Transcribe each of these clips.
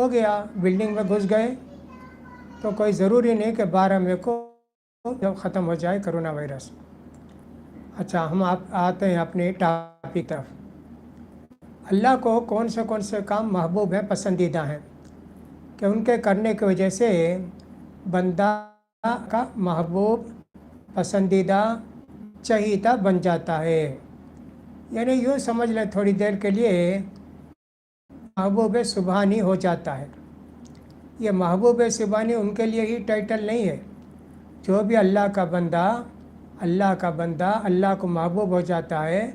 ہو گیا، بلڈنگ میں گھس گئے تو کوئی ضروری نہیں کہ 12 مئی کو جب ختم ہو جائے کرونا وائرس۔ اچھا، ہم آتے ہیں اپنے ٹاپک طرف۔ اللہ کو کون سے کام محبوب ہیں، پسندیدہ ہیں کہ ان کے کرنے کی وجہ سے بندہ کا محبوب، پسندیدہ، چہیتا بن جاتا ہے۔ یعنی یوں سمجھ لیں تھوڑی دیر کے لیے محبوب سبحانی ہو جاتا ہے۔ یہ محبوب سبحانی ان کے لیے ہی ٹائٹل نہیں ہے، جو بھی اللہ کا بندہ اللہ کو محبوب ہو جاتا ہے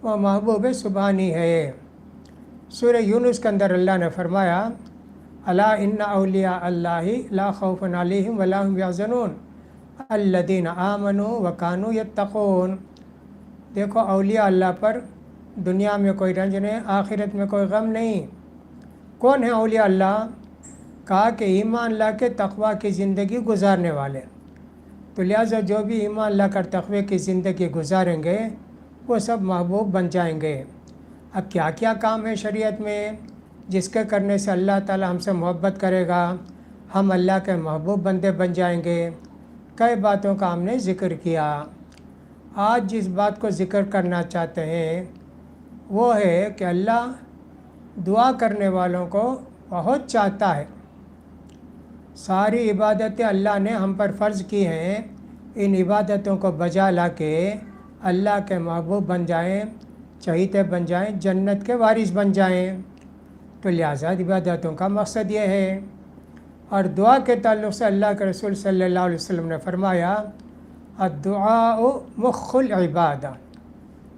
وہ محبوب سبحانی ہے۔ سورہ یونس کے اندر اللہ نے فرمایا الا ان اولیاء اللہ لا خوف علیہم ولا هم یحزنون الذین آمنوا وکانوا یتقون۔ دیکھو، اولیاء اللہ پر دنیا میں کوئی رنج نہیں، آخرت میں کوئی غم نہیں۔ کون ہے اولیاء اللہ؟ کہا کہ ایمان لا کے تقوی کی زندگی گزارنے والے۔ تو لہٰذا جو بھی ایمان لا کر تقوی کی زندگی گزاریں گے وہ سب محبوب بن جائیں گے۔ اب کیا کیا کام ہے شریعت میں جس کے کرنے سے اللہ تعالی ہم سے محبت کرے گا، ہم اللہ کے محبوب بندے بن جائیں گے؟ کئی باتوں کا ہم نے ذکر کیا۔ آج جس بات کو ذکر کرنا چاہتے ہیں وہ ہے کہ اللہ دعا کرنے والوں کو بہت چاہتا ہے۔ ساری عبادتیں اللہ نے ہم پر فرض کی ہیں، ان عبادتوں کو بجا لا کے اللہ کے محبوب بن جائیں، چہیتے بن جائیں، جنت کے وارث بن جائیں۔ تو لہٰذا عبادتوں کا مقصد یہ ہے۔ اور دعا کے تعلق سے اللہ کے رسول صلی اللہ علیہ وسلم نے فرمایا الدعاء مخ العبادہ،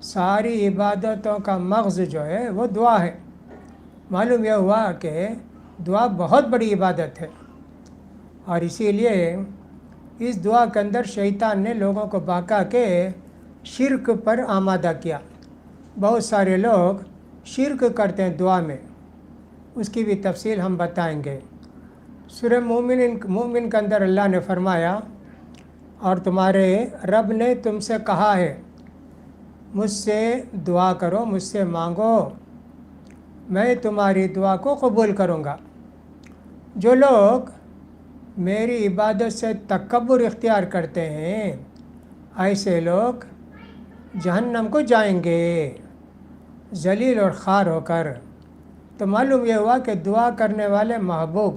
ساری عبادتوں کا مغز جو ہے وہ دعا ہے۔ معلوم یہ ہوا کہ دعا بہت بڑی عبادت ہے، اور اسی لیے اس دعا کے اندر شیطان نے لوگوں کو بہکا کے شرک پر آمادہ کیا۔ بہت سارے لوگ شرک کرتے ہیں دعا میں، اس کی بھی تفصیل ہم بتائیں گے۔ سورہ مومن کے اندر اللہ نے فرمایا اور تمہارے رب نے تم سے کہا ہے مجھ سے دعا کرو، مجھ سے مانگو، میں تمہاری دعا کو قبول کروں گا۔ جو لوگ میری عبادت سے تکبر اختیار کرتے ہیں ایسے لوگ جہنم کو جائیں گے ذلیل اور خوار ہو کر۔ تو معلوم یہ ہوا کہ دعا کرنے والے محبوب،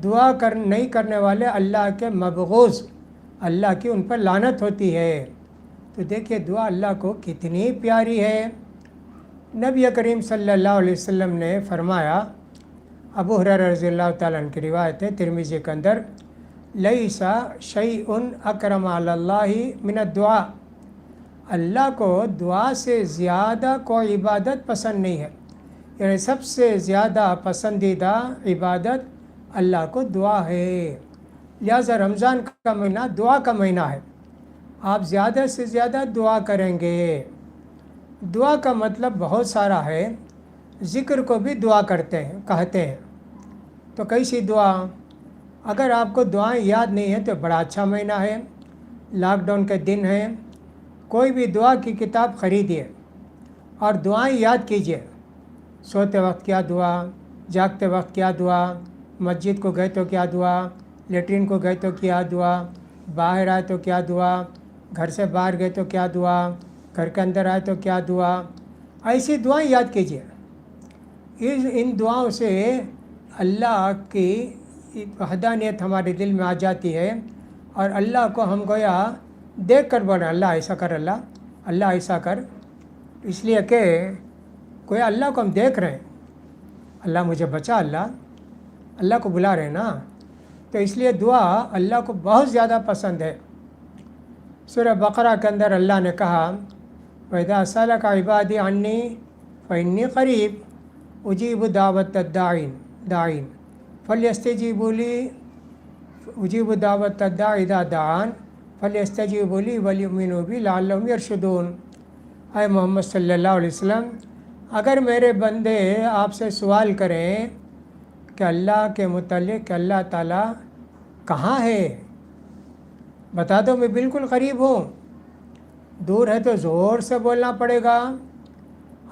دعا نہیں کرنے والے اللہ کے مبغوض، اللہ کی ان پر لعنت ہوتی ہے۔ تو دیکھیے دعا اللہ کو کتنی پیاری ہے۔ نبی کریم صلی اللہ علیہ وسلم نے فرمایا، ابو ہریرہ رضی اللہ تعالیٰ عنہ کی روایت ہے ترمذی کے اندر، لیس شیء اکرم علی اللہ من الدعاء، اللہ کو دعا سے زیادہ کوئی عبادت پسند نہیں ہے۔ یعنی سب سے زیادہ پسندیدہ عبادت اللہ کو دعا ہے۔ لہٰذا رمضان کا مہینہ دعا کا مہینہ ہے، آپ زیادہ سے زیادہ دعا کریں گے۔ دعا کا مطلب بہت سارا ہے، ذکر کو بھی دعا کہتے ہیں۔ تو کیسی دعا؟ اگر آپ کو دعائیں یاد نہیں ہیں تو بڑا اچھا مہینہ ہے، لاک ڈاؤن کے دن ہیں، کوئی بھی دعا کی کتاب خریدیے اور دعائیں یاد کیجیے۔ سوتے وقت کیا دعا، جاگتے وقت کیا دعا، مسجد کو گئے تو کیا دعا، لیٹرین کو گئے تو کیا دعا، باہر آئے تو کیا دعا، گھر سے باہر گئے تو کیا دعا، گھر کے اندر آئے تو کیا دعا، ایسی دعائیں یاد کیجیے۔ ان دعاؤں سے اللہ کی وحدانیت ہمارے دل میں آ جاتی ہے، اور اللہ کو ہم گویا دیکھ کر بول رہے ہیں اللہ ایسا کر، اللہ ایسا کر، اس لیے کہ گویا اللہ کو ہم دیکھ رہے ہیں، اللہ مجھے بچا، اللہ کو بلا رہے ہیں نا۔ تو اس لیے دعا اللہ کو بہت زیادہ پسند ہے۔ سورہ بقرہ کے اندر اللہ نے کہا وَإِذَا سَأَلَكَ عِبَادِي عَنِّي فَإِنِّي قَرِيبٌ أُجِيبُ دَعْوَةَ الدَّاعِينَ فَلْيَسْتَجِيبُوا لِي أُجِيبُ دَعْوَةَ الدَّاعِ إِذَا دَعَانِ فَلْيَسْتَجِيبُوا لِي وَلْيُؤْمِنُوا بِي لَعَلَّهُمْ يَرْشُدُونَ۔ اے محمد صلی اللہ علیہ وسلم، اگر میرے بندے آپ سے سوال کریں کہ اللہ کے متعلق کہ اللہ تعالیٰ کہاں ہے، بتا دو میں بالکل قریب ہوں۔ دور ہے تو زور سے بولنا پڑے گا۔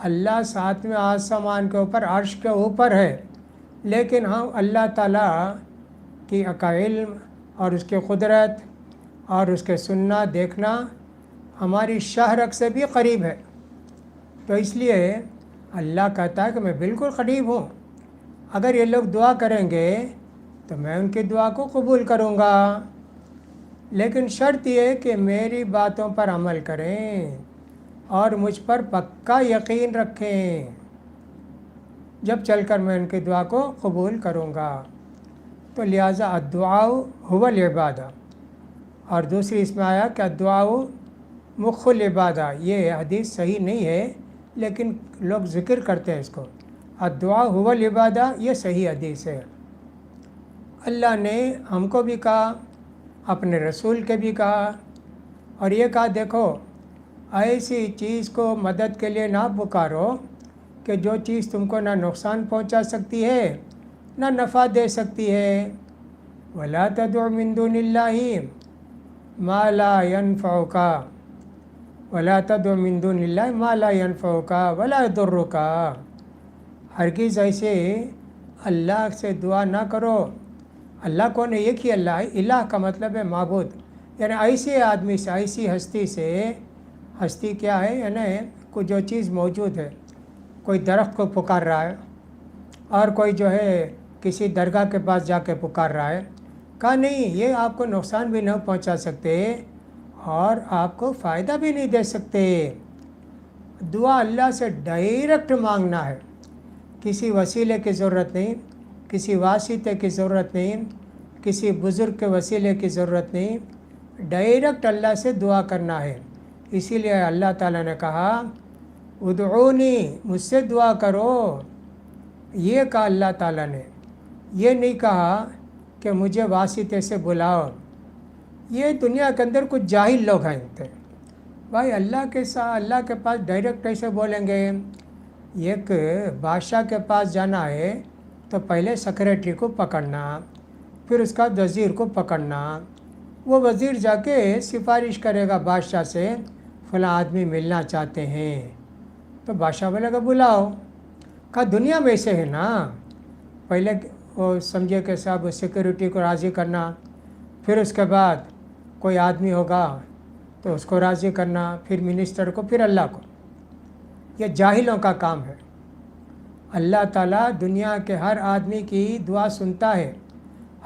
اللہ ساتویں آسمان کے اوپر عرش کے اوپر ہے، لیکن ہم اللہ تعالیٰ کی کا علم اور اس کی قدرت اور اس کے سننا دیکھنا ہماری شہرک سے بھی قریب ہے، تو اس لیے اللہ کہتا ہے کہ میں بالکل قریب ہوں، اگر یہ لوگ دعا کریں گے تو میں ان کی دعا کو قبول کروں گا، لیکن شرط یہ ہے کہ میری باتوں پر عمل کریں اور مجھ پر پکا یقین رکھیں، جب چل کر میں ان کی دعا کو قبول کروں گا۔ تو لہٰذا الدعاء هو العبادہ، اور دوسری اس میں آیا کہ الدعاء مخ العبادہ، یہ حدیث صحیح نہیں ہے لیکن لوگ ذکر کرتے ہیں اس کو، الدعاء هو العبادہ، یہ صحیح حدیث ہے۔ اللہ نے ہم کو بھی کہا، اپنے رسول کے بھی کہا، اور یہ کہا دیکھو ایسی چیز کو مدد کے لیے نہ پکارو کہ جو چیز تم کو نہ نقصان پہنچا سکتی ہے نہ نفع دے سکتی ہے، وَلَا تَدْعُ مِن دُونِ اللَّهِ مَا لَا يَنفَعُكَ وَلَا تَدْعُ مِن دُونِ اللَّهِ مَا لَا يَنفَعُكَ وَلَا يَضُرُّكَ، ہرگز ایسے اللہ سے دعا نہ کرو۔ اللہ کون ہے؟ ایک ہی اللہ ہے، الہ کا مطلب ہے معبود، یعنی ایسے آدمی سے، ایسی ہستی سے، ہستی کیا ہے؟ یعنی کوئی جو چیز موجود ہے، کوئی درخت کو پکار رہا ہے اور کوئی جو ہے کسی درگاہ کے پاس جا کے پکار رہا ہے، کہا نہیں یہ آپ کو نقصان بھی نہ پہنچا سکتے اور آپ کو فائدہ بھی نہیں دے سکتے۔ دعا اللہ سے ڈائریکٹ مانگنا ہے، کسی وسیلے کی ضرورت نہیں، کسی واسطے کی ضرورت نہیں، کسی بزرگ کے وسیلے کی ضرورت نہیں، ڈائریکٹ اللہ سے دعا کرنا ہے۔ اسی لیے اللہ تعالیٰ نے کہا ادعونی، مجھ سے دعا کرو، یہ کہا اللہ تعالیٰ نے، یہ نہیں کہا کہ مجھے واسطے سے بلاؤ۔ یہ دنیا کے اندر کچھ جاہل لوگ ہیں تھے، بھائی اللہ کے ساتھ، اللہ کے پاس ڈائریکٹ کیسے بولیں گے؟ ایک بادشاہ کے پاس جانا ہے تو پہلے سیکریٹری کو پکڑنا، پھر اس کا وزیر کو پکڑنا، وہ وزیر جا کے سفارش کرے گا بادشاہ سے فلاں آدمی ملنا چاہتے ہیں، تو بادشاہ بولے گا بلاؤ۔ کہا دنیا میں ایسے ہے نا، پہلے وہ سمجھے کہ صاحب سیکورٹی کو راضی کرنا، پھر اس کے بعد کوئی آدمی ہوگا تو اس کو راضی کرنا، پھر منسٹر کو، پھر اللہ کو۔ یہ جاہلوں کا کام ہے۔ اللہ تعالیٰ دنیا کے ہر آدمی کی دعا سنتا ہے،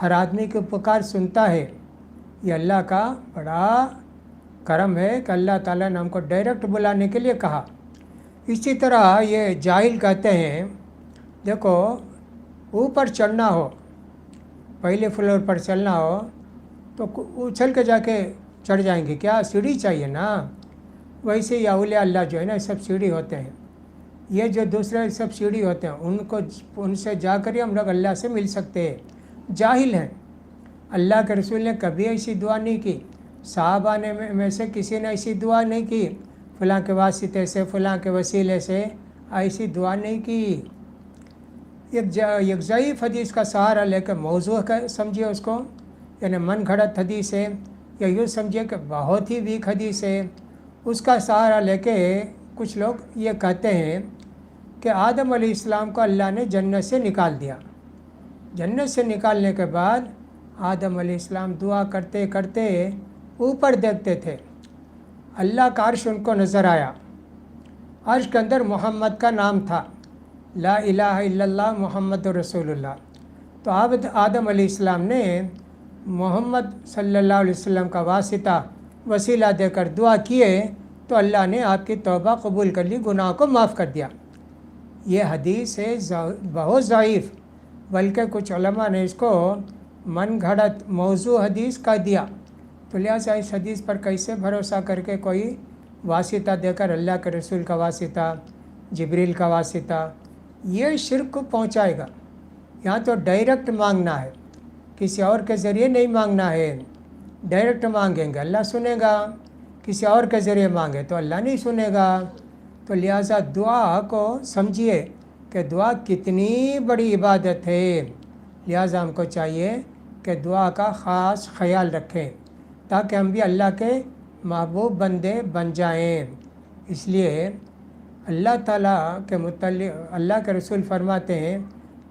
ہر آدمی کی پکار سنتا ہے۔ یہ اللہ کا بڑا کرم ہے کہ اللہ تعالیٰ نے ہم کو ڈائریکٹ بلانے کے لیے کہا۔ اسی طرح یہ جاہل کہتے ہیں دیکھو اوپر چڑھنا ہو، پہلے فلور پر چلنا ہو تو اچھل کے جا کے چڑھ جائیں گے، کیا سیڑھی چاہیے نا؟ ویسے ہی اولیاء اللہ جو ہے نا سب سیڑھی ہوتے ہیں، یہ جو دوسرے سب سیڑھی ہوتے ہیں ان سے جا کر ہی ہم لوگ اللہ سے مل سکتے ہیں۔ جاہل ہیں، اللہ کے رسول نے کبھی ایسی دعا نہیں کی، صحابہ میں سے کسی نے ایسی دعا نہیں کی، فلاں کے واسطے سے، فلاں کے وسیلے سے ایسی دعا نہیں کی۔ ایک ضعیف حدیث کا سہارا لے کے موضوع سمجھیے اس کو، یعنی من گھڑت حدیث ہے، یا یوں سمجھیے کہ بہت ہی ویک حدیث ہے، اس کا سہارا لے کے کچھ لوگ یہ کہتے ہیں کہ آدم علیہ السلام کو اللہ نے جنت سے نکال دیا، جنت سے نکالنے کے بعد آدم علیہ السلام دعا کرتے کرتے اوپر دیکھتے تھے، اللہ کا عرش ان کو نظر آیا، عرش کے اندر محمد کا نام تھا، لا الہ الا اللہ محمد رسول اللہ۔ تو آدم علیہ السلام نے محمد صلی اللہ علیہ وسلم کا واسطہ وسیلہ دے کر دعا کیے تو اللہ نے آپ کی توبہ قبول کر لی، گناہ کو معاف کر دیا۔ یہ حدیث ہے بہت ضعیف، بلکہ کچھ علماء نے اس کو من گھڑت موضوع حدیث کہہ دیا۔ تو لہٰذا اس حدیث پر کیسے بھروسہ کر کے کوئی واسطہ دے کر، اللہ کے رسول کا واسطہ، جبریل کا واسطہ، یہ شرک کو پہنچائے گا۔ یہاں تو ڈائریکٹ مانگنا ہے، کسی اور کے ذریعے نہیں مانگنا ہے، ڈائریکٹ مانگیں گے اللہ سنے گا، کسی اور کے ذریعے مانگے تو اللہ نہیں سنے گا۔ تو لہٰذا دعا کو سمجھیے کہ دعا کتنی بڑی عبادت ہے، لہٰذا ہم کو چاہیے کہ دعا کا خاص خیال رکھیں تاکہ ہم بھی اللہ کے محبوب بندے بن جائیں۔ اس لیے اللہ تعالیٰ کے متعلق اللہ کے رسول فرماتے ہیں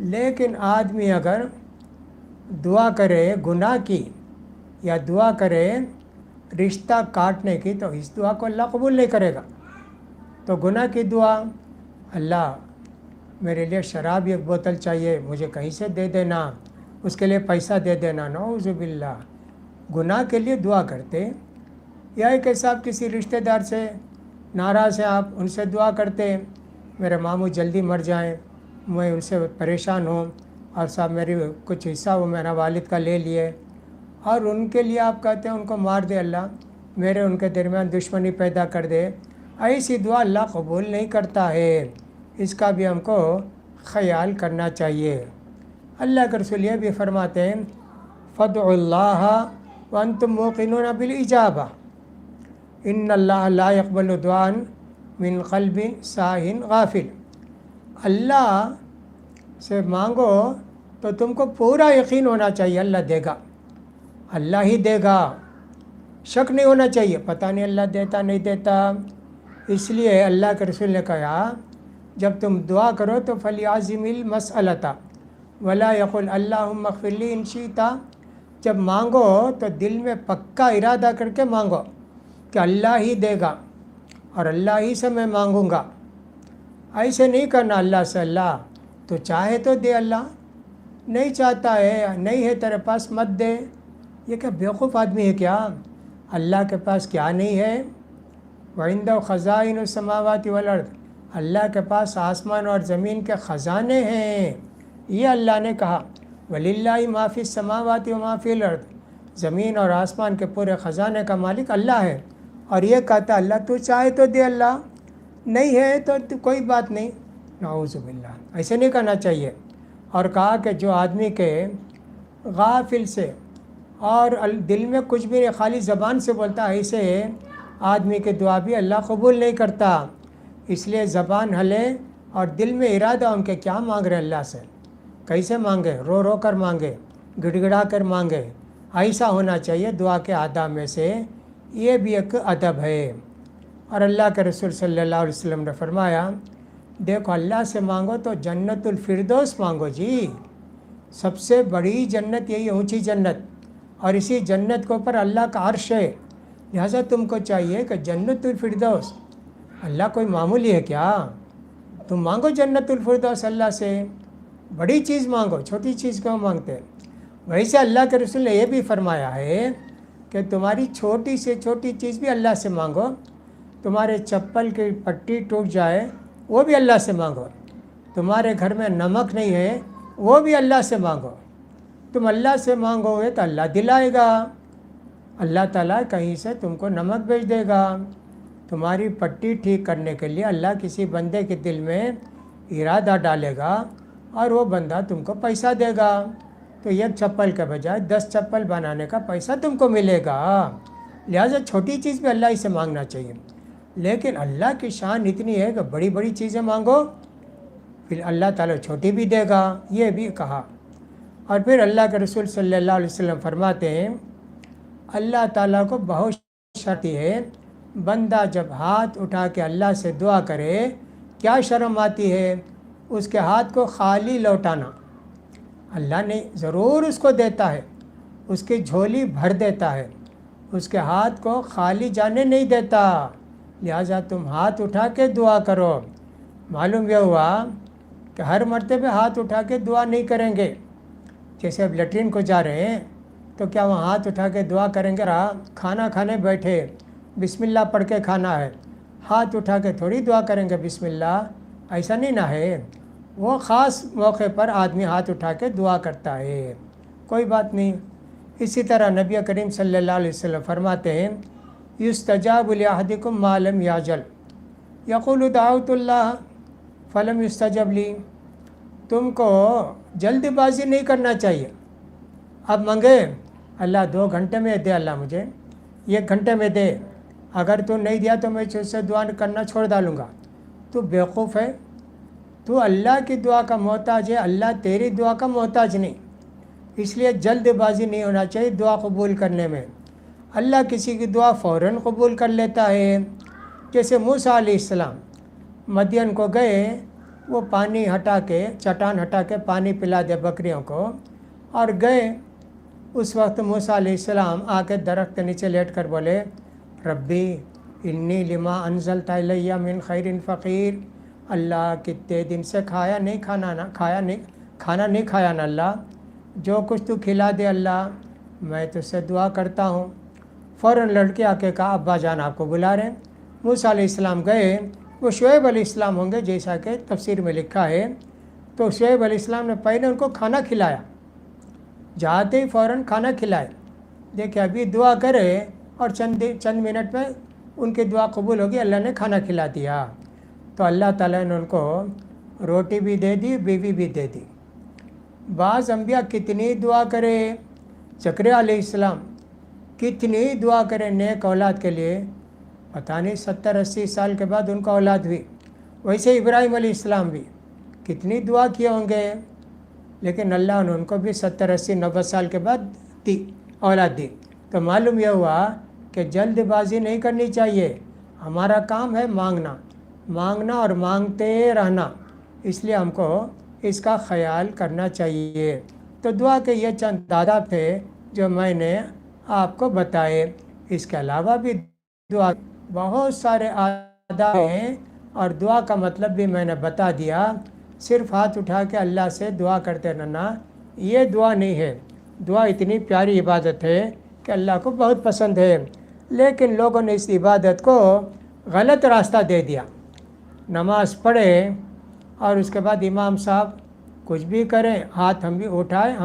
لیکن آدمی اگر دعا کرے گناہ کی یا دعا کرے رشتہ کاٹنے کی تو اس دعا کو اللہ قبول نہیں کرے گا. تو گناہ کی دعا، اللہ میرے لیے شراب ایک بوتل چاہیے، مجھے کہیں سے دے دینا، اس کے لیے پیسہ دے دینا، نعوذ باللہ. گناہ کے لیے دعا کرتے. یا کہ صاحب کسی رشتہ دار سے ناراض ہیں آپ، ان سے دعا کرتے میرے ماموں جلدی مر جائیں، میں ان سے پریشان ہوں، اور صاحب میری کچھ حصہ وہ میرا والد کا لے لیے، اور ان کے لیے آپ کہتے ہیں ان کو مار دے اللہ، میرے ان کے درمیان دشمنی پیدا کر دے. ایسی دعا اللہ قبول نہیں کرتا ہے. اس کا بھی ہم کو خیال کرنا چاہیے. اللہ کے رسول یہ بھی فرماتے ہیں فادعوا اللہ وانتم موقنون بالاجابہ ان اللہ لا يقبل دعاء من قلب ساہن غافل. اللہ سے مانگو تو تم کو پورا یقین ہونا چاہیے اللہ دے گا، اللہ ہی دے گا، شک نہیں ہونا چاہیے پتہ نہیں اللہ دیتا نہیں دیتا. اس لیے اللہ کے رسول نے کہا جب تم دعا کرو تو فلیعظم المسألۃ ولا یقل اللہم اغفر لی ان شئت. جب مانگو تو دل میں پکا ارادہ کر کے مانگو کہ اللہ ہی دے گا اور اللہ ہی سے میں مانگوں گا. ایسے نہیں کرنا اللہ سے اللہ تو چاہے تو دے، اللہ نہیں چاہتا ہے نہیں ہے تیرے پاس مت دے. یہ کیا بیوقوف آدمی ہے کیا؟ اللہ کے پاس کیا نہیں ہے؟ وعنده خزائن السماوات والارض، اللہ کے پاس آسمان اور زمین کے خزانے ہیں. یہ اللہ نے کہا وللہ ما فی السماوات وما فی الارض، زمین اور آسمان کے پورے خزانے کا مالک اللہ ہے. اور یہ کہتا اللہ تو چاہے تو دے، اللہ نہیں ہے تو کوئی بات نہیں. نعوذ باللہ، ایسے نہیں کرنا چاہیے. اور کہا کہ جو آدمی کے غافل سے اور دل میں کچھ بھی نہیں خالی زبان سے بولتا ہے، ایسے آدمی کی دعا بھی اللہ قبول نہیں کرتا. اس لیے زبان ہلے اور دل میں ارادہ ان کے کیا مانگ رہے اللہ سے، کیسے مانگے، رو رو کر مانگے، گڑ گڑا کر مانگے. ایسا ہونا چاہیے دعا کے آداب میں سے، یہ بھی ایک ادب ہے. اور اللہ کے رسول صلی اللہ علیہ وسلم نے فرمایا دیکھو اللہ سے مانگو تو جنت الفردوس مانگو جی، سب سے بڑی جنت یہی اونچی جنت، اور اسی جنت کے اوپر اللہ کا عرش ہے. لہٰذا تم کو چاہیے کہ جنت الفردوس، اللہ کوئی معمولی ہے کیا؟ تم مانگو جنت الفردوس اللہ سے، بڑی چیز مانگو، چھوٹی چیز کیوں مانگتے؟ ویسے اللہ کے رسول نے یہ بھی فرمایا ہے کہ تمہاری چھوٹی سے چھوٹی چیز بھی اللہ سے مانگو. تمہارے چپل کی پٹی ٹوٹ جائے وہ بھی اللہ سے مانگو. تمہارے گھر میں نمک نہیں ہے وہ بھی اللہ سے مانگو. تم اللہ سے مانگو گے تو اللہ دلائے گا. اللہ تعالیٰ کہیں سے تم کو نمک بھیج دے گا. تمہاری پٹی ٹھیک کرنے کے لیے اللہ کسی بندے کے دل میں ارادہ ڈالے گا اور وہ بندہ تم کو پیسہ دے گا. تو ایک چپل کے بجائے 10 چپل بنانے کا پیسہ تم کو ملے گا. لہٰذا چھوٹی چیز بھی اللہ ہی سے مانگنا چاہیے. لیکن اللہ کی شان اتنی ہے کہ بڑی بڑی چیزیں مانگو پھر اللہ تعالیٰ چھوٹی بھی دے گا، یہ بھی کہا. اور پھر اللہ کے رسول صلی اللہ علیہ وسلم فرماتے ہیں اللہ تعالیٰ کو بہت شرطی ہے بندہ جب ہاتھ اٹھا کے اللہ سے دعا کرے کیا شرم آتی ہے اس کے ہاتھ کو خالی لوٹانا. اللہ نے ضرور اس کو دیتا ہے، اس کی جھولی بھر دیتا ہے، اس کے ہاتھ کو خالی جانے نہیں دیتا. لہٰذا تم ہاتھ اٹھا کے دعا کرو. معلوم یہ ہوا کہ ہر مرتبہ ہاتھ اٹھا کے دعا نہیں کریں گے. جیسے اب لیٹرین کو جا رہے ہیں تو کیا وہاں ہاتھ اٹھا کے دعا کریں گے؟ کھانا کھانے بیٹھے بسم اللہ پڑھ کے کھانا ہے، ہاتھ اٹھا کے تھوڑی دعا کریں گے بسم اللہ، ایسا نہیں نہ ہے. وہ خاص موقع پر آدمی ہاتھ اٹھا کے دعا کرتا ہے، کوئی بات نہیں. اسی طرح نبی کریم صلی اللہ علیہ وسلم فرماتے ہیں یستجاب لأحدکم ما لم یعجل یقول دعوت اللہ فلم یستجب لی. تم کو جلد بازی نہیں کرنا چاہیے. اب مانگے اللہ 2 گھنٹے میں دے، اللہ مجھے 1 گھنٹے میں دے، اگر تو نہیں دیا تو میں تجھ سے دعا کرنا چھوڑ ڈالوں گا. تو بیوقوف ہے، تو اللہ کی دعا کا محتاج ہے، اللہ تیری دعا کا محتاج نہیں. اس لیے جلد بازی نہیں ہونا چاہیے دعا قبول کرنے میں. اللہ کسی کی دعا فوراً قبول کر لیتا ہے. جیسے موسیٰ علیہ السلام مدین کو گئے وہ پانی ہٹا کے چٹان ہٹا کے پانی پلا دے بکریوں کو، اور گئے۔ اس وقت موسیٰ علیہ السلام آ کے درخت کے نیچے لیٹ کر بولے، ربی انی لما انزلت الیہ من خیر فقیر، اللہ کتنے دن سے کھانا نہیں کھایا نا اللہ، جو کچھ تو کھلا دے اللہ، میں تجھ سے دعا کرتا ہوں۔ فوراً لڑکے آ کے کہا ابا جان آپ کو بلا رہے ہیں۔ موسیٰ علیہ السلام گئے، وہ شعیب علیہ السلام ہوں گے جیسا کہ تفسیر میں لکھا ہے، تو شعیب علیہ السلام نے پہلے ان کو کھانا کھلایا، جاتے ہی فوراً کھانا کھلائے، دیکھیں ابھی دعا کرے اور چند منٹ میں ان کی دعا قبول ہوگی، اللہ نے کھانا کھلا دیا۔ تو اللہ تعالیٰ نے ان کو روٹی بھی دے دی، بیوی بھی دے دی۔ بعض انبیاء کتنی دعا کرے، زکریا علیہ السلام کتنی دعا کرے نیک اولاد کے لیے، پتہ نہیں 70-80 سال کے بعد ان کا اولاد ہوئی۔ ویسے ابراہیم علیہ السلام بھی کتنی دعا کیے ہوں گے، لیکن اللہ نے ان کو بھی 70-80-90 سال کے بعد اولاد دی۔ تو معلوم یہ ہوا کہ جلد بازی نہیں کرنی چاہیے، ہمارا کام ہے مانگنا اور مانگتے رہنا، اس لیے ہم کو اس کا خیال کرنا چاہیے۔ تو دعا کے یہ چند آداب تھے جو میں نے آپ کو بتائے، اس کے علاوہ بھی دعا بہت سارے آداب ہیں، اور دعا کا مطلب بھی میں نے بتا دیا۔ صرف ہاتھ اٹھا کے اللہ سے دعا کرتے رہنا یہ دعا نہیں ہے۔ دعا اتنی پیاری عبادت ہے کہ اللہ کو بہت پسند ہے، لیکن لوگوں نے اس عبادت کو غلط راستہ دے دیا۔ نماز پڑھے اور اس کے بعد امام صاحب کچھ بھی کریں، ہاتھ ہم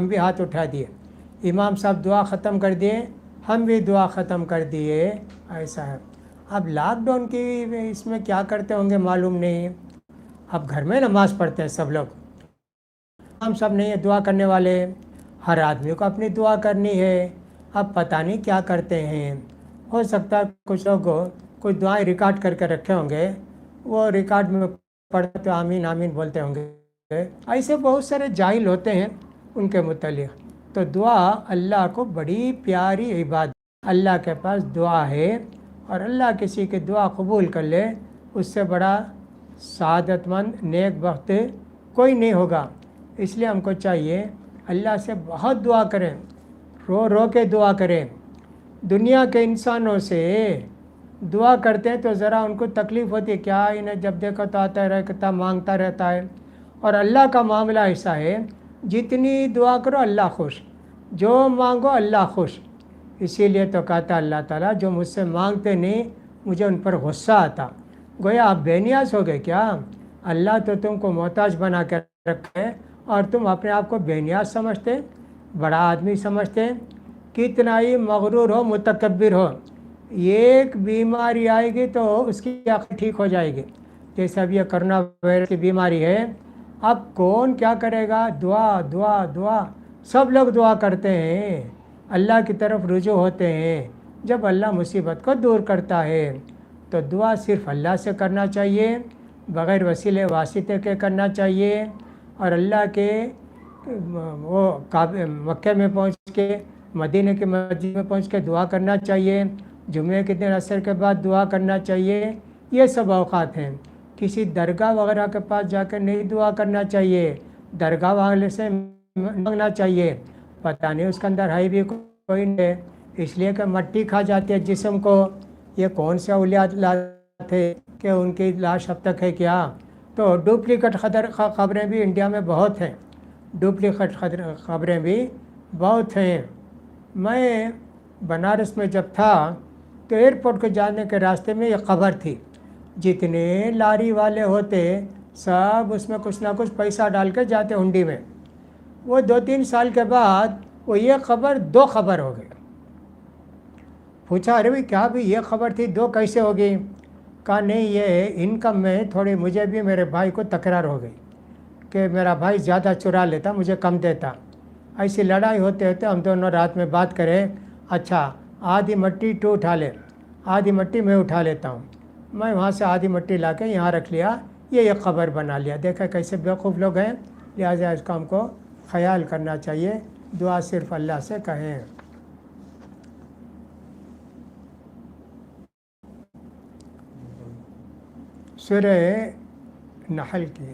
بھی ہاتھ اٹھا دیے، امام صاحب دعا ختم کر دیے، ہم بھی دعا ختم کر دیے، ایسا ہے۔ اب لاک ڈاؤن کی اس میں کیا کرتے ہوں گے معلوم نہیں، اب گھر میں نماز پڑھتے ہیں سب لوگ، ہم سب نہیں ہیں دعا کرنے والے، ہر آدمی کو اپنی دعا کرنی ہے، اب پتہ نہیں کیا کرتے ہیں۔ ہو سکتا ہے کچھ لوگ کچھ دعائیں ریکارڈ کر کے رکھے ہوں گے، وہ ریکارڈ میں پڑھتے آمین آمین بولتے ہوں گے، ایسے بہت سارے جاہل ہوتے ہیں ان کے متعلق۔ تو دعا اللہ کو بڑی پیاری عبادت، اللہ کے پاس دعا ہے، اور اللہ کسی کی دعا قبول کر لے اس سے بڑا سعادت مند نیک بخت کوئی نہیں ہوگا۔ اس لیے ہم کو چاہیے اللہ سے بہت دعا کریں، رو رو کے دعا کریں۔ دنیا کے انسانوں سے دعا کرتے ہیں تو ذرا ان کو تکلیف ہوتی ہے، کیا انہیں جب دیکھو تو آتا رہتا مانگتا رہتا ہے، اور اللہ کا معاملہ ایسا ہے جتنی دعا کرو اللہ خوش، جو مانگو اللہ خوش۔ اسی لیے تو کہتا اللہ تعالیٰ جو مجھ سے مانگتے نہیں مجھے ان پر غصہ آتا۔ گویا آپ بے نیاز ہو گئے کیا؟ اللہ تو تم کو محتاج بنا کے رکھے اور تم اپنے آپ کو بے نیاز سمجھتے، بڑا آدمی سمجھتے، کتنا ہی مغرور ہو متکبر ہو، ایک بیماری آئے گی تو اس کی عقل ٹھیک ہو جائے گی، جیسے اب یہ کرونا وائرس کی بیماری ہے، اب کون کیا کرے گا؟ دعا دعا دعا، سب لوگ دعا کرتے ہیں، اللہ کی طرف رجوع ہوتے ہیں جب اللہ مصیبت کو دور کرتا ہے۔ تو دعا صرف اللہ سے کرنا چاہیے، بغیر وسیلے واسطے کے کرنا چاہیے، اور اللہ کے وہ مکہ میں پہنچ کے مدینہ کے مسجد میں پہنچ کے دعا کرنا چاہیے، جمعے کے دن عصر کے بعد دعا کرنا چاہیے، یہ سب اوقات ہیں۔ کسی درگاہ وغیرہ کے پاس جا کے نہیں دعا کرنا چاہیے، درگاہ والے سے مانگنا چاہیے، پتہ نہیں اس کے اندر ہے بھی کوئی نہیں، اس لیے کہ مٹی کھا جاتی ہے جسم کو۔ یہ کون سے اولیاء اللہ تھے کہ ان کی لاش اب تک ہے کیا؟ تو ڈپلیکیٹ خبریں بھی انڈیا میں بہت ہیں، ڈپلیکیٹ خبریں بھی بہت ہیں۔ میں بنارس میں جب تھا تو ایئرپورٹ کو جانے کے راستے میں یہ خبر تھی، جتنے لاری والے ہوتے سب اس میں کچھ نہ کچھ پیسہ ڈال کے جاتے ہنڈی میں۔ وہ 2-3 سال کے بعد وہ یہ خبر 2 خبر ہو گئی۔ پوچھا ارے بھائی کیا بھی یہ خبر تھی 2 کیسے ہو گئی؟ کہا نہیں یہ انکم میں تھوڑی مجھے بھی میرے بھائی کو تکرار ہو گئی کہ میرا بھائی زیادہ چرا لیتا مجھے کم دیتا، ایسی لڑائی ہوتے ہوتے ہم دونوں رات میں بات کریں، اچھا آدھی مٹی تو اٹھا لے، آدھی مٹی میں اٹھا لیتا ہوں، میں وہاں سے آدھی مٹی لا کے یہاں رکھ لیا، یہ ایک خبر بنا لیا۔ دیکھا کیسے بیوقوف لوگ ہیں، لہٰذا اس کا ہم کو خیال کرنا چاہیے، دعا صرف اللہ سے کہیں۔ سورہ نحل کی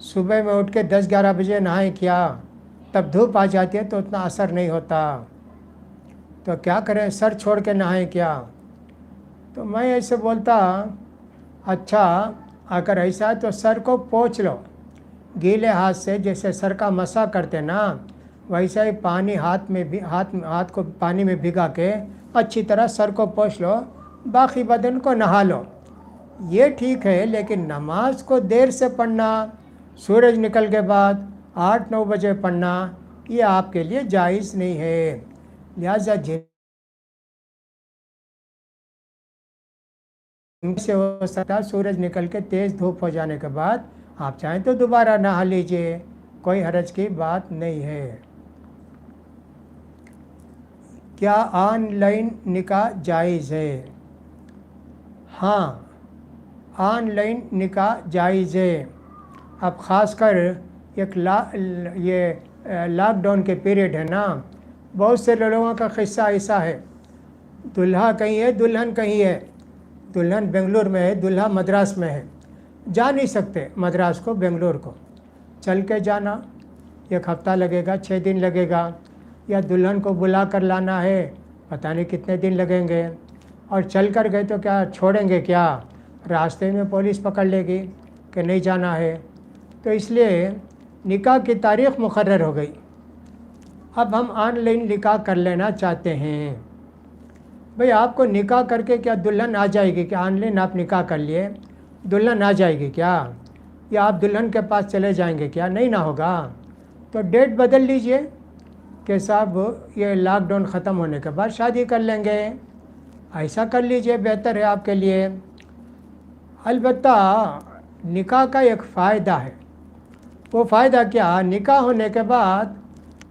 صبح میں اٹھ کے 10-11 بجے نہائیں کیا، تب دھوپ آ جاتی ہے تو اتنا اثر نہیں ہوتا، تو کیا کریں، سر چھوڑ کے نہائیں کیا؟ تو میں ایسے بولتا اچھا اگر ایسا ہے تو سر کو پوچھ لو گیلے ہاتھ سے، جیسے سر کا مسا کرتے نا ویسا ہی پانی ہاتھ کو پانی میں بھگا کے اچھی طرح سر کو پوچھ لو، باقی بدن کو نہا لو، یہ ٹھیک ہے۔ لیکن نماز کو دیر سے پڑھنا، سورج نکل کے بعد 8-9 بجے پڑھنا، یہ آپ کے لیے جائز نہیں ہے۔ لہٰذا جن سے ہو سکتا سورج نکل کے تیز دھوپ ہو جانے کے بعد آپ چاہیں تو دوبارہ نہا لیجئے، کوئی حرج کی بات نہیں ہے۔ کیا آن لائن نکاح جائز ہے؟ ہاں، آن لائن نکاح جائز ہے۔ اب خاص کر یہ لاک ڈاؤن کے پیریڈ ہے نا، بہت سے لوگوں کا قصہ ایسا ہے، دلہا کہیں ہے دلہن کہیں ہے، دلہن بنگلور میں ہے، دلہا مدراس میں ہے، جا نہیں سکتے مدراس کو بنگلور کو، چل کے جانا 1 ہفتہ لگے گا، 6 دن لگے گا، یا دلہن کو بلا کر لانا ہے، پتہ نہیں کتنے دن لگیں گے، اور چل کر گئے تو کیا چھوڑیں گے کیا؟ راستے میں پولیس پکڑ لے گی کہ نہیں جانا ہے۔ تو اس لیے نکاح کی تاریخ مقرر ہو گئی، اب ہم آن لائن نکاح کر لینا چاہتے ہیں۔ بھئی آپ کو نکاح کر کے کیا دلہن آ جائے گی؟ کہ آن لائن آپ نکاح کر لیے دلہن آ جائے گی کیا؟ یا آپ دلہن کے پاس چلے جائیں گے کیا؟ نہیں نہ ہوگا۔ تو ڈیٹ بدل لیجئے کہ صاحب یہ لاک ڈاؤن ختم ہونے کے بعد شادی کر لیں گے، ایسا کر لیجئے، بہتر ہے آپ کے لیے۔ البتہ نکاح کا ایک فائدہ ہے، وہ فائدہ کیا؟ نکاح ہونے کے بعد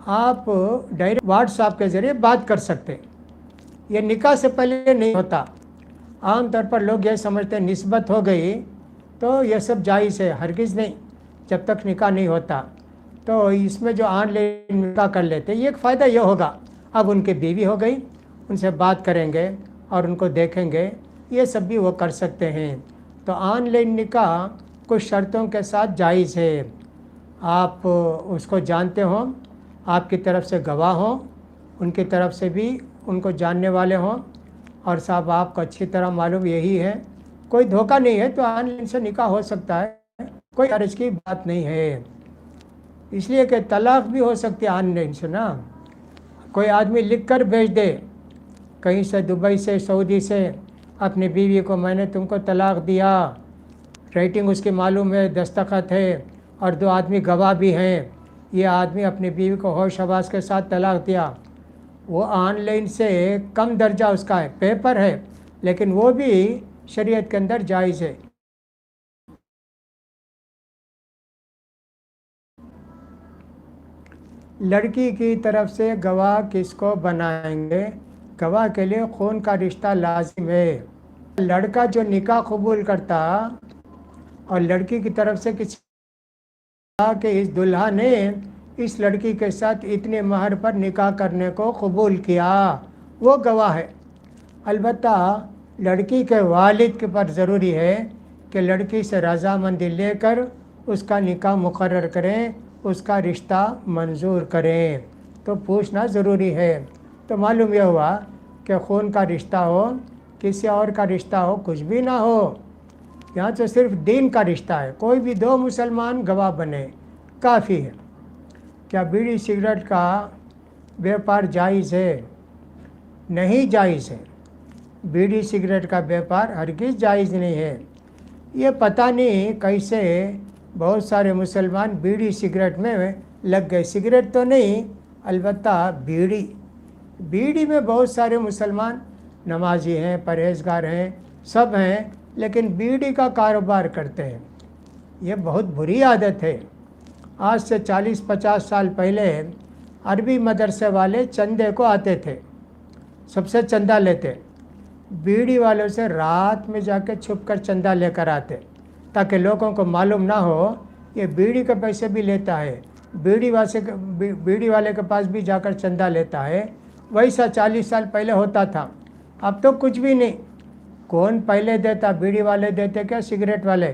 آپ ڈائریکٹ واٹس ایپ کے ذریعے بات کر سکتے، یہ نکاح سے پہلے نہیں ہوتا۔ عام طور پر لوگ یہ سمجھتے ہیں نسبت ہو گئی تو یہ سب جائز ہے، ہرگز نہیں، جب تک نکاح نہیں ہوتا۔ تو اس میں جو آن لائن نکاح کر لیتے، یہ ایک فائدہ یہ ہوگا، اب ان کی بیوی ہو گئی، ان سے بات کریں گے اور ان کو دیکھیں گے، یہ سب بھی وہ کر سکتے ہیں۔ تو آن لائن نکاح کچھ شرطوں کے ساتھ جائز ہے، آپ اس کو جانتے ہوں، آپ کی طرف سے گواہ ہوں، ان کی طرف سے بھی ان کو جاننے والے ہوں، اور صاحب آپ کو اچھی طرح معلوم یہی ہے، کوئی دھوکہ نہیں ہے، تو آن لائن سے نکاح ہو سکتا ہے، کوئی حرج کی بات نہیں ہے۔ اس لیے کہ طلاق بھی ہو سکتی ہے آن لائن سے نا، کوئی آدمی لکھ کر بھیج دے کہیں سے، دبئی سے، سعودی سے، اپنی بیوی کو میں نے تم کو طلاق دیا، رائٹنگ اس کی معلوم ہے، دستخط ہے، اور 2 آدمی گواہ بھی ہیں، یہ آدمی اپنی بیوی کو ہوش حواس کے ساتھ طلاق دیا، وہ آن لائن سے کم درجہ اس کا ہے، پیپر ہے، لیکن وہ بھی شریعت کے اندر جائز ہے۔ لڑکی کی طرف سے گواہ کس کو بنائیں گے؟ گواہ کے لیے خون کا رشتہ لازم ہے۔ لڑکا جو نکاح قبول کرتا اور لڑکی کی طرف سے کسی کہ اس دلہا نے اس لڑکی کے ساتھ اتنے مہر پر نکاح کرنے کو قبول کیا، وہ گواہ ہے۔ البتہ لڑکی کے والد کے پر ضروری ہے کہ لڑکی سے رضامندی لے کر اس کا نکاح مقرر کریں، اس کا رشتہ منظور کریں، تو پوچھنا ضروری ہے۔ تو معلوم یہ ہوا کہ خون کا رشتہ ہو، کسی اور کا رشتہ ہو، کچھ بھی نہ ہو، یہاں تو صرف دین کا رشتہ ہے، کوئی بھی 2 مسلمان گواہ بنے کافی ہے۔ کیا بیڑی سگریٹ کا بیپار جائز ہے؟ نہیں جائز ہے، بیڑی سگریٹ کا بیپار ہرگز جائز نہیں ہے۔ یہ پتہ نہیں کیسے بہت سارے مسلمان بیڑی سگریٹ میں لگ گئے، سگریٹ تو نہیں، البتہ بیڑی میں بہت سارے مسلمان نمازی ہیں، پرہیزگار ہیں، سب ہیں، لیکن بیڑی کا کاروبار کرتے ہیں، یہ بہت بری عادت ہے۔ آج سے 40-50 سال پہلے عربی مدرسے والے چندے کو آتے تھے، سب سے چندہ لیتے، بیڑی والوں سے رات میں جا کے چھپ کر چندہ لے کر آتے، تاکہ لوگوں کو معلوم نہ ہو یہ بیڑی کے پیسے بھی لیتا ہے، بیڑی والے کے پاس بھی جا کر چندہ لیتا ہے۔ ویسا 40 سال پہلے ہوتا تھا، اب تو کچھ بھی نہیں، کون پہلے دیتا، بیڑی والے دیتے کیا سگریٹ والے؟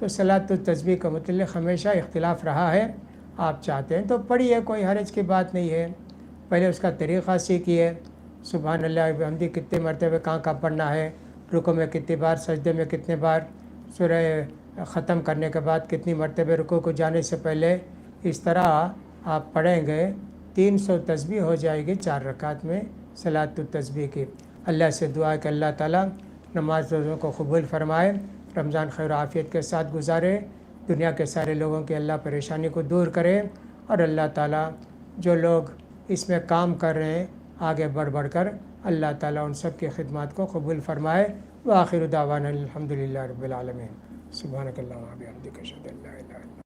تو صلاۃ التسبیح کا متعلق ہمیشہ اختلاف رہا ہے. آپ چاہتے ہیں تو پڑھیے، کوئی حرج کی بات نہیں ہے. پہلے اس کا طریقہ سیکھیے. سبحان اللہ بحمدہ کتنے مرتبہ کہاں پڑھنا ہے، رکوع میں کتنی بار، سجدے میں کتنے بار، سورہ ختم کرنے کے بعد کتنی مرتبہ، رکوع کو جانے سے پہلے. اس طرح آپ پڑھیں گے 300 تسبیح ہو جائے گی 4 رکعت میں صلاۃ التسبیح کی. اللہ سے دعا ہے کہ اللہ تعالیٰ نماز روزوں کو قبول فرمائے، رمضان خیر و عافیت کے ساتھ گزارے، دنیا کے سارے لوگوں کی اللہ پریشانی کو دور کرے، اور اللہ تعالیٰ جو لوگ اس میں کام کر رہے ہیں آگے بڑھ کر اللہ تعالیٰ ان سب کی خدمات کو قبول فرمائے. وآخر دعوانا الحمدللہ رب العالمین. سبحانک اللہم و بحمدک اشہد ان لا الہ الا انت